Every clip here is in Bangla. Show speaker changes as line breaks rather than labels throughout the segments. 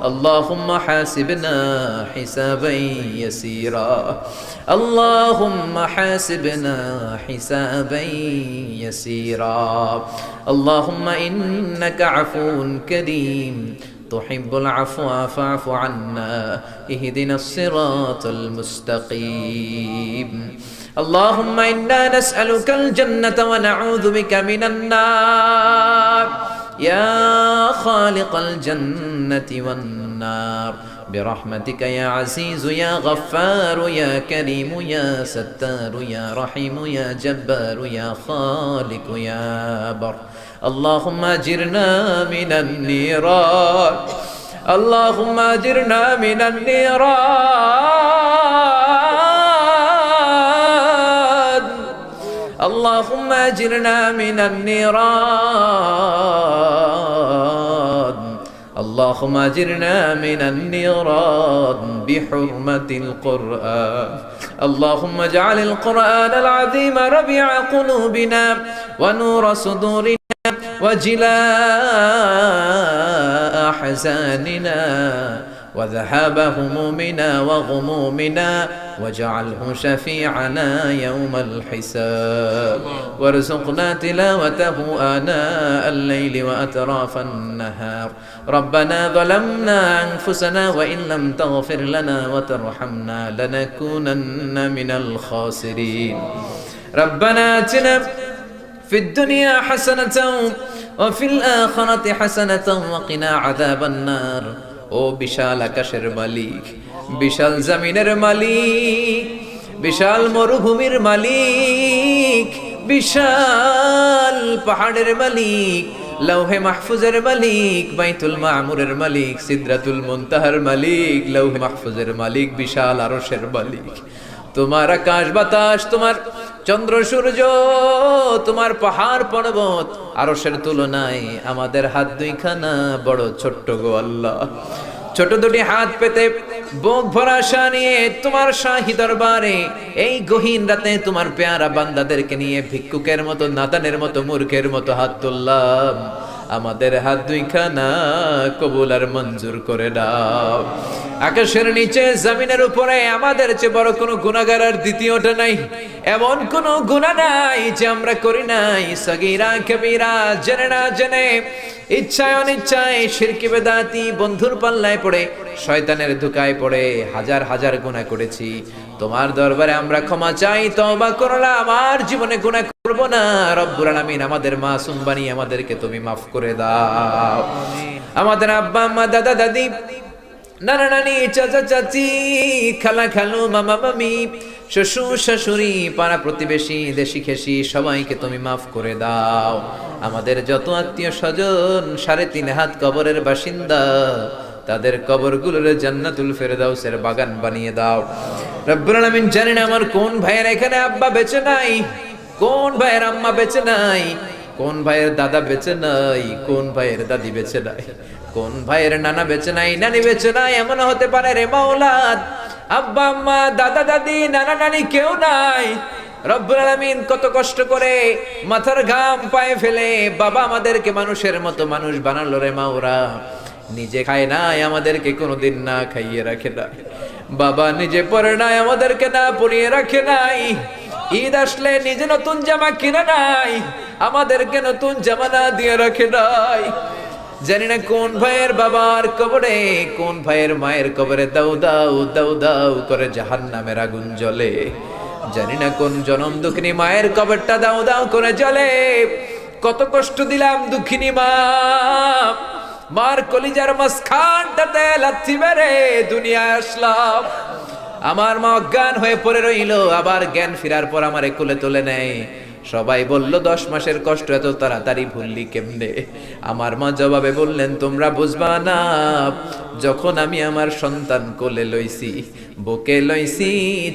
اللهم حاسبنا حسابا يسيرا اللهم حاسبنا حسابا يسيرا اللهم إنك عفو كريم تحب العفو فاعف عنا اهدنا الصراط المستقيم اللهم إنا نسألك الجنة ونعوذ بك من النار يا خالق الجنة والنار برحمتك يا عزيز يا غفار يا كريم يا ستار يا رحيم يا جبار يا خالق يا بر اللهم أجرنا من النيران اللهم أجرنا من النيران اللهم أجرنا من النيران اللهم أجرنا من النيران بحرمة القرآن اللهم اجعل القرآن العظيم ربيع قلوبنا ونور صدورنا وجلاء أحزاننا وذهاب همومنا وغمومنا واجعله شفيعنا يوم الحساب وارزقنا تلاوته آناء الليل وأطراف النهار ربنا ظلمنا أنفسنا وإن لم تغفر لنا وترحمنا لنكونن من الخاسرين ربنا آتنا في الدنيا حسنة وفي الآخرة حسنة وقنا عذاب النار ও বিশাল আকাশের মালিক বিশাল জমিনের মালিক বিশাল মরুভূমির মালিক বিশাল পাহাড়ের মালিক লৌহে মাহফুজের মালিক বাইতুল মামুরের মালিক সিদরাতুল মুনতাহার মালিক লৌহে মাহফুজের মালিক বিশাল আরশের মালিক তোমার আকাশ বাতাস তোমার চন্দ্র সূর্য তোমার পাহাড় পর্বত আরশের তুলনায় আমাদের হাত দুইখানা বড় ছোট্ট গো আল্লাহ ছোট দুটি হাত পেতে বুক ভরা আশা নিয়ে তোমার শাহী দরবারে এই গহীন রাতে তোমার পেয়ারা বান্দাদেরকে নিয়ে ভিক্ষুকের মতো নাদানের মতো মূর্খের মতো হাত তুললাম আমাদের হাত দুইখানা কবুল আর মঞ্জুর করে দাও আকাশের নিচে জমিনের উপরে আমাদের চেয়ে বড় কোনো গুনাহগার আর দ্বিতীয়টা নাই এমন কোনো গুনাহ নাই যে আমরা করি নাই সগীরা কবিরা জেনে না জেনে ইচ্ছায় অনিচ্ছায় শিরকি বেদাতি বন্ধুর পাল্লায় পড়ে শয়তানের ধোঁকায় পড়ে হাজার হাজার গুনাহ করেছি তোমার দরবারে আমরা ক্ষমা চাই তওবা করলাম আর জীবনে গুনাহ করব না রব্বুল আলামিন আমাদের মাসুম বানিয়ে আমাদেরকে তুমি maaf করে দাও আমাদের আব্বা আম্মা দাদা দাদি নানা নানি চাচা চাচি খালা খালু মামা মামি শ্বশুর শাশুড়ি পাড়া প্রতিবেশী দেশি খেসি সবাইকে তুমি মাফ করে দাও আমাদের যত আত্মীয় স্বজন 3.5 হাত কবরের বাসিন্দা তাদের কবরগুলোর জান্নাতুল ফেরদাউসের বাগান বানিয়ে দাও রব্বুল আলামিন জানেন আমার কোন ভাইয়ের এখানে আব্বা বেঁচে নাই কোন ভাইয়ের আম্মা বেঁচে নাই কোন ভাইয়ের দাদা বেঁচে নাই কোন ভাইয়ের দাদি বেঁচে নাই কোন ভাইয়ের নানা বেঁচে নাই নানি বেঁচে নাই এমন হতে পারে রে মাওলা আব্বা আম্মা দাদা দাদি নানা নানি কেউ নাই রব্বুল আলামিন কত কষ্ট করে মাথার ঘাম পায়ে ফেলে বাবা আমাদেরকে মানুষের মতো মানুষ বানালো রে মাওলা নিজে খায় নাই আমাদেরকে কোনোদিন না খাইয়ে রাখে না বাবা নিজে পরে নাই আমাদেরকে না পরিয়ে রাখে নাই ঈদ আসলে নিজে নতুন জামা কিনে নাই আমাদেরকে নতুন জামা না দিয়ে রাখে নাই জানি না কোন ভাইয়ের বাবার কবরে কোন ভাইয়ের মায়ের কবরে দাউ দাউ দাউ দাউ করে জাহান্নামের আগুন জ্বলে জানি না কোন জনম দুঃখিনী মায়ের কবরটা দাউ দাউ করে জ্বলে কত কষ্ট দিলাম দুঃখিনী মা মার কলিজার মাঝখানটাতে লাথি মেরে দুনিয়ায় আসলাম আমার মা অজ্ঞান হয়ে পড়ে রইল আবার জ্ঞান ফেরার পর আমারে কোলে তুলে নেয় সবাই বলল 10 মাসের কষ্ট এত তাড়াতাড়ি ভুললি কেমনে আমার মা জবাবে বললেন তোমরা বুঝবা না যখন আমি আমার সন্তান কোলে লইছি বুকে লইছি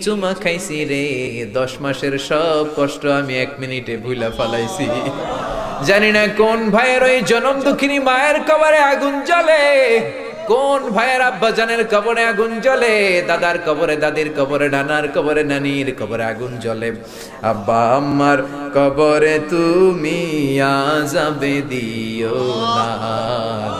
চুমা খাইছি রে 10 মাসের সব কষ্ট আমি 1 মিনিটে ভুলা ফলাইছি জানি না কোন ভাইয়ের ওই জনম দুঃখিনী মায়ের কবরে আগুন জ্বলে কোন ভাইয়ের আব্বা জানের কবরে আগুন জ্বলে দাদার কবরে দাদির কবরে নানার কবরে নানির কবরে আগুন জ্বলে আব্বা আম্মার কবরে তুমি আযাব দিও না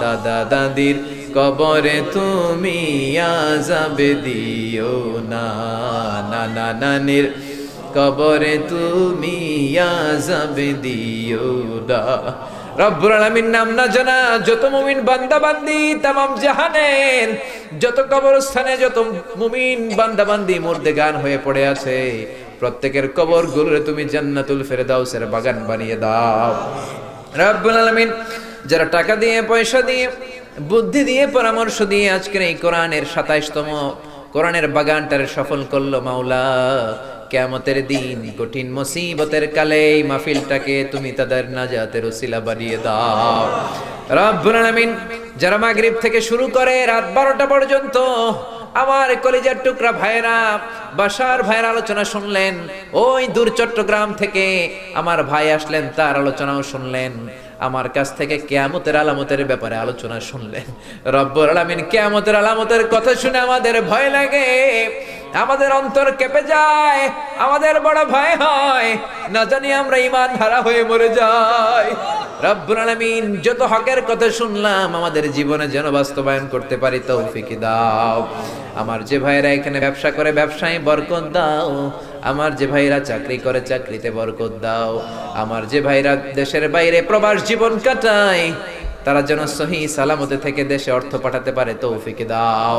দাদা দাদির কবরে তুমি আযাব দিও না, নানা নানির কবরে তুমি আযাব দিও না। রব্বুল আলামিন নাম না জানা যত মুমিন বান্দা বান্দি তামাম জাহানের যত কবরস্থানে যত মুমিন বান্দা বান্দি মুর্দেগান হয়ে পড়ে আছে, প্রত্যেকের কবর গুলোরে তুমি জান্নাতুল ফেরদাউসের বাগান বানিয়ে দাও। রব্বুল আলামিন যারা টাকা দিয়ে, পয়সা দিয়ে, বুদ্ধি দিয়ে, পরামর্শ দিয়ে আজকের এই কোরআনের 27তম কোরআনের বাগানটারে সফল করলো, মাওলা কিয়ামতের দিন কঠিন মুসিবতের কালে এই মাহফিলটাকে তুমি তাদের নাজাতের ওসিলা বানিয়ে দাও। রব্বুল আলামিন যারা মাগরিব থেকে শুরু করে রাত 12টা পর্যন্ত আমার কলিজার টুকরা ভাইরা, বাসার ভাইয়ের আলোচনা শুনলেন, ওই দূর চট্টগ্রাম থেকে আমার ভাই আসলেন, তার আলোচনাও শুনলেন, আমার কাছ থেকে কিয়ামতের আলামতের ব্যাপারে আলোচনা শুনলেন। রব্বুল আলামিন কিয়ামতের আলামতের কথা শুনে আমাদের ভয় লাগে, আমাদের অন্তর কেঁপে যায়, আমাদের বড় ভয় হয়, না জানি আমরা ঈমান হারা হয়ে মরে যাই। রব্বুল আলামিন যত হকের কথা শুনলাম আমাদের জীবনে যেন বাস্তবায়ন করতে পারি তৌফিক দাও। আমার যে ভাইরা এখানে ব্যবসা করে ব্যবসায় বরকত দাও, আমার যে ভাইরা চাকরি করে চাকরিতে বরকত দাও, আমার যে ভাইরা দেশের বাইরে প্রবাস জীবন কাটায় তারা যেন সহি সালামতে থেকে দেশে অর্থ পাঠাতে পারে তৌফিক দাও।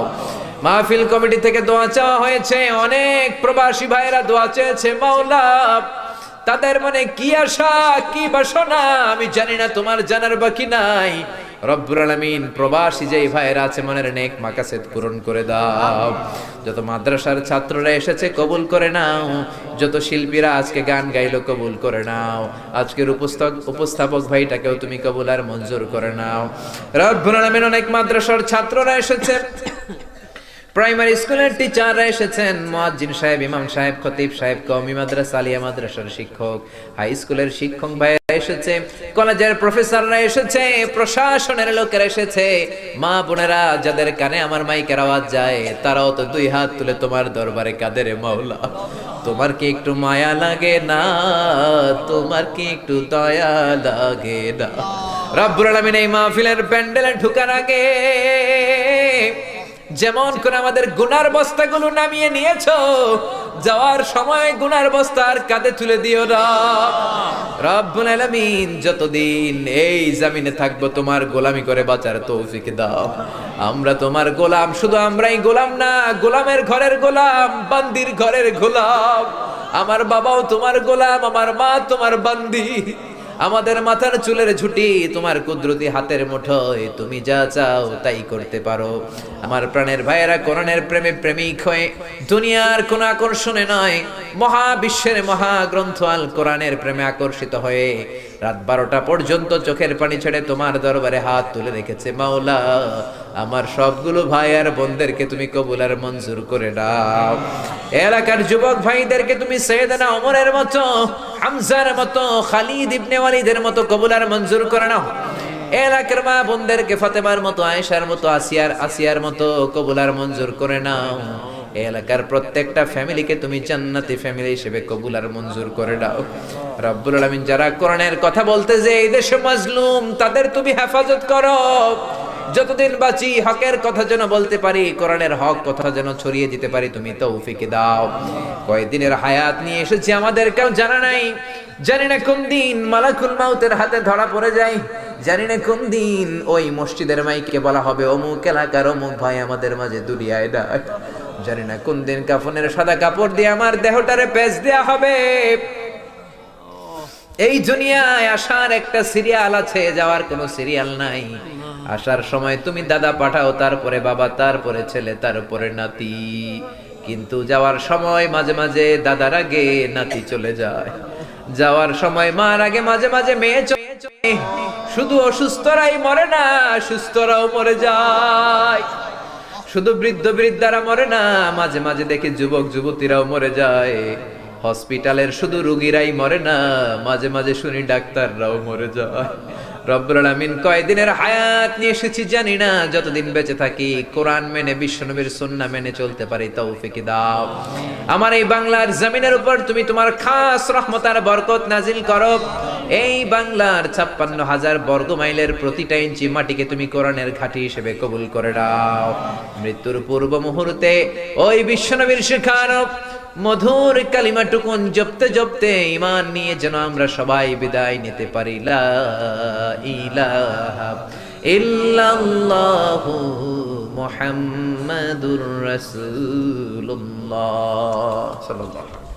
মাহফিল কমিটি থেকে দোয়া চাওয়া হয়েছে, অনেক প্রবাসী ভাইরা দোয়া চেয়েছে, মাওলা তাদের মনে কি আশা কি বাসনা আমি জানি না, তোমার জানার বাকি নাই। রব্বুল আলামিন প্রবাসী যেই ভাইরা আছে মনের নেক মাকাসেদ পূরণ করে দাও। যত মাদ্রাসার ছাত্ররা এসেছে কবুল করে নাও, যত শিল্পীরা আজকে গান গাইলো কবুল করে নাও, আজকের উপস্থাপক ভাইটাকেও তুমি কবুল আর মঞ্জুর করে নাও। রব্বুল আলামিন অনেক মাদ্রাসার ছাত্ররা এসেছে, প্রাইমারি স্কুলের টিচাররা এসেছেন, মুয়াজ্জিন সাহেব, ইমাম সাহেব, খতিব সাহেব, কওমি মাদ্রাসা, আলিয়া মাদ্রাসার শিক্ষক, হাই স্কুলের শিক্ষক ভাইরা এসেছে, কলেজের প্রফেসররা এসেছে, প্রশাসনের লোকেরা এসেছে, মা বোনেরা যাদের কানে আমার মাইকের আওয়াজ যায় তারাও তো দুই হাত তুলে তোমার দরবারে কাঁদে রে মাওলা। তোমার কি একটু মায়া লাগে না? তোমার কি একটু দয়া লাগে না? রব্বুল আলামিন এই মাহফিলের প্যান্ডেলে ঢোকার আগে যেমন করে আমাদের গুনার বস্তাগুলো নামিয়ে নিয়েছো, যাওয়ার সময় গুনার বস্তা আর কাঁধে তুলে দিও না। রব্বুল আলামিন যতদিন এই জমিনে থাকবো তোমার গোলামি করে বাঁচার তৌফিক দাও। আমরা তোমার গোলাম, শুধু আমরাই গোলাম না, গোলামের ঘরের গোলাম, বান্দির ঘরের গোলাম। আমার বাবাও তোমার গোলাম, আমার মা তোমার বান্দি, আমাদের মাথার চুলের ঝুঁটি তোমার কুদরতি হাতের মুঠোয়, তুমি যা চাও তাই করতে পারো। আমার প্রাণের ভাইয়েরা কোরআনের প্রেমে প্রেমিক হয়ে দুনিয়ার কোন আকর্ষণে নয়, মহাবিশ্বের মহাগ্রন্থ আল কোরআনের প্রেমে আকর্ষিত হয়ে রাত 12টা পর্যন্ত চোখের পানি ছেড়ে তোমার দরবারে হাত তুলে রেখেছে। মাওলা আমার সবগুলো ভাই আর বোনদেরকে তুমি কবুল আর মঞ্জুর করে দাও। এলাকার যুবক ভাইদেরকে তুমি সাইয়েদনা ওমরের মতো, হামজার মতো, খালিদ ইবনে ওয়ালিদের মতো কবুল আর মঞ্জুর করে নাও। এলাকার মা বোনদেরকে ফাতেমার মতো, আয়েশার মতো, আসিয়ার মতো কবুল আর মঞ্জুর করে নাও। এলাকার প্রত্যেকটা ফ্যামিলিকে তুমি জান্নাতি ফ্যামিলি হিসেবে কবুল আর মঞ্জুর করে দাও। রব্বুল আলামিন যারা কোরআনের কথা বলতে যে এই দেশে মাজলুম তাদের তুমি হেফাজত করো। যতদিন বাঁচি হকের কথা যেন বলতে পারি, কোরআনের হক কথা যেন ছড়িয়ে দিতে পারি, তুমি তৌফিক দাও। কয়দিনের হায়াত নিয়ে এসেছি আমাদের কেউ জানা নাই, জানি না কোন দিন মালাকুল মাউতের হাতে ধরা পড়ে যায়, জানি না কোন দিন ওই মসজিদের মাইকে বলা হবে অমুক এলাকার অমুক ভাই আমাদের মাঝে দুনিয়ায় ডাক, জানি না কোন দিন কাফনের সাদা কাপড় দিয়ে আমার দেহটারে পেঁচ দেয়া হবে। এই দুনিয়ায় আসার একটা সিরিয়াল আছে, যাওয়ার কোনো সিরিয়াল নাই। আসার সময় তুমি দাদা পাঠাও, তারপরে বাবা, তারপরে ছেলে, তারপরে নাতি, কিন্তু যাওয়ার সময় মাঝে মাঝে দাদার আগে নাতি চলে যায়, যাওয়ার সময় মার আগে মাঝে মাঝে মেয়ে চলে। শুধু অসুস্থরাই মরে না, সুস্থরাও মরে যায়। শুধু বৃদ্ধ বৃদ্ধারা মরে না, মাঝে মাঝে দেখি যুবক যুবতীরাও মরে যায়। হসপিটালের শুধু রোগীরাই মরে না, মাঝে মাঝে শুনি ডাক্তাররাও মরে যায়। রব্বুল আলামিন কয়দিনের হায়াত নিয়ে এসেছি জানি না, যতদিন বেঁচে থাকি কোরআন মেনে বিশ্বনবীর সুন্নাহ মেনে চলতে পারি তৌফিক দাও। আমার এই বাংলার জমিনের উপর তুমি তোমার খাস রহমত আর বরকত নাজিল করো। এই বাংলার 56,000 বর্গ মাইলের প্রতিটা ইঞ্চি মাটিকে তুমি কোরআনের ঘাঁটি হিসেবে কবুল করে দাও। মৃত্যুর পূর্ব মুহূর্তে ওই বিশ্বনবীর শেখানো মধুর কালিমাটুকুন জপতে জপতে ঈমান নিয়ে যেন আমরা সবাই বিদায় নিতে পারি। লা ইলাহা ইল্লাল্লাহু মুহাম্মাদুর রাসূলুল্লাহ সাল্লাল্লাহু